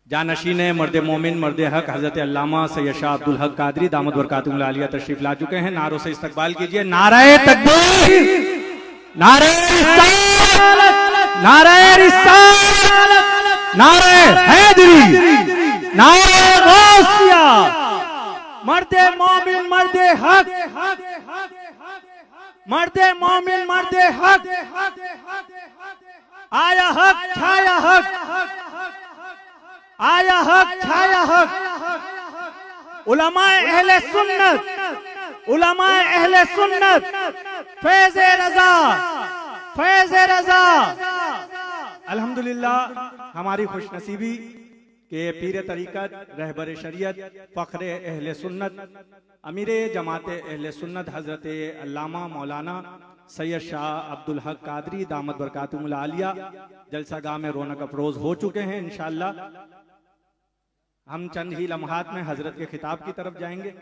जानशीन मर्द मोमिन मर्द हक हजरत अल्लामा सैयद शाह अब्दुल हक कादरी दामद बरकातुहुल आलिया तशरीफ ला चुके हैं। नारों से इस्तकबाल कीजिए। नाराए तकबीर, नाराए रिसालत, नाराए रिसालत, नाराए हैदरी, नाराए गौसिया। मर्द मोमिन मर्द हक, मर्द मोमिन मर्द हक, आया हक छाया हक, आया हक छाया हक। उलमाए अहले सुन्नत, उलमाए अहले सुन्नत, फैज़े रज़ा, फैज़े रज़ा। अल्हम्दुलिल्लाह हमारी खुशनसीबी के पीर तरीक़त, रहबर शरीयत, फ़ख्र अहले सुन्नत, अमीर जमात अहले सुन्नत हज़रत अल्लामा मौलाना सैयद शाह अब्दुल हक कादरी दामद बरकातुहुल आलिया जलसागाह में रौनक अफरोज हो चुके हैं। इंशाअल्लाह हम चंद ही लम्हात में हजरत के खिताब की तरफ जाएंगे।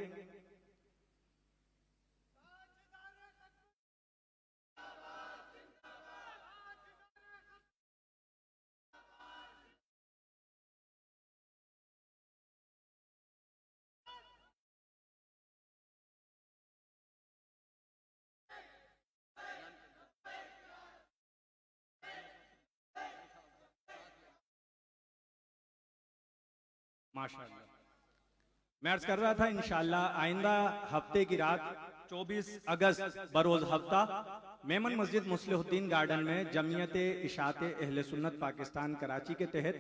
माशाअल्लाह मैं अर्ज कर रहा था, इंशाअल्लाह आइंदा हफ्ते की रात 24 अगस्त बरोज हफ्ता मेमन मस्जिद मुस्लिहुद्दीन गार्डन में जमीयत इशात अहले सुन्नत पाकिस्तान कराची के तहत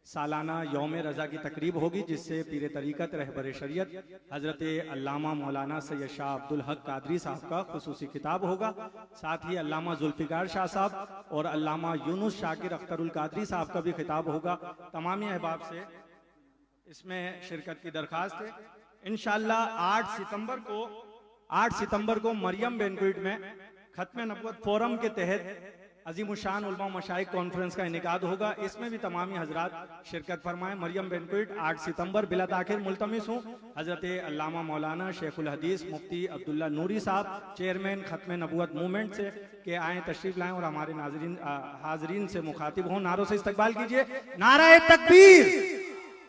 सालाना यौम रज़ा की तकरीब होगी, जिससे पीर तरीक़त रहबर शरीयत हज़रत अल्लामा मौलाना सैयद शाह अब्दुल हक कादरी साहब का खुसूसी खिताब होगा। साथ ही अल्लामा जुल्फ़िकार शाह साहब और अल्लामा यूनुस शाकिर अख्तरुल कादरी साहब का भी खिताब होगा। तमामी अहबाब से इसमें शिरकत की दरखास्त है। इंशाअल्लाह 8 सितंबर को मरियम बैंक्वेट में खत्म नबुव्वत फोरम के तहत अजीमुशान उलमा मशाइख कॉन्फ्रेंस का इनेकाद होगा। इसमें भी तमामी हजरात शिरकत फरमाएं। मरियम बैंक्वेट 8 सितंबर। बिला ताखिर मुल्तमिस हूँ हजरत अल्लामा मौलाना शेखुल हदीस मुफ्ती अब्दुल्ला नूरी साहब चेयरमैन खत्म नबुव्वत मूवमेंट से के आए तशरीफ लाएं और हमारे नाजरीन हाजरीन से मुखातिब हों। नारों से इस्तकबाल कीजिए। नाराए तकबीर,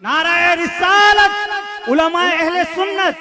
नाराए रिसालत, उलमाए अहले सुन्नत,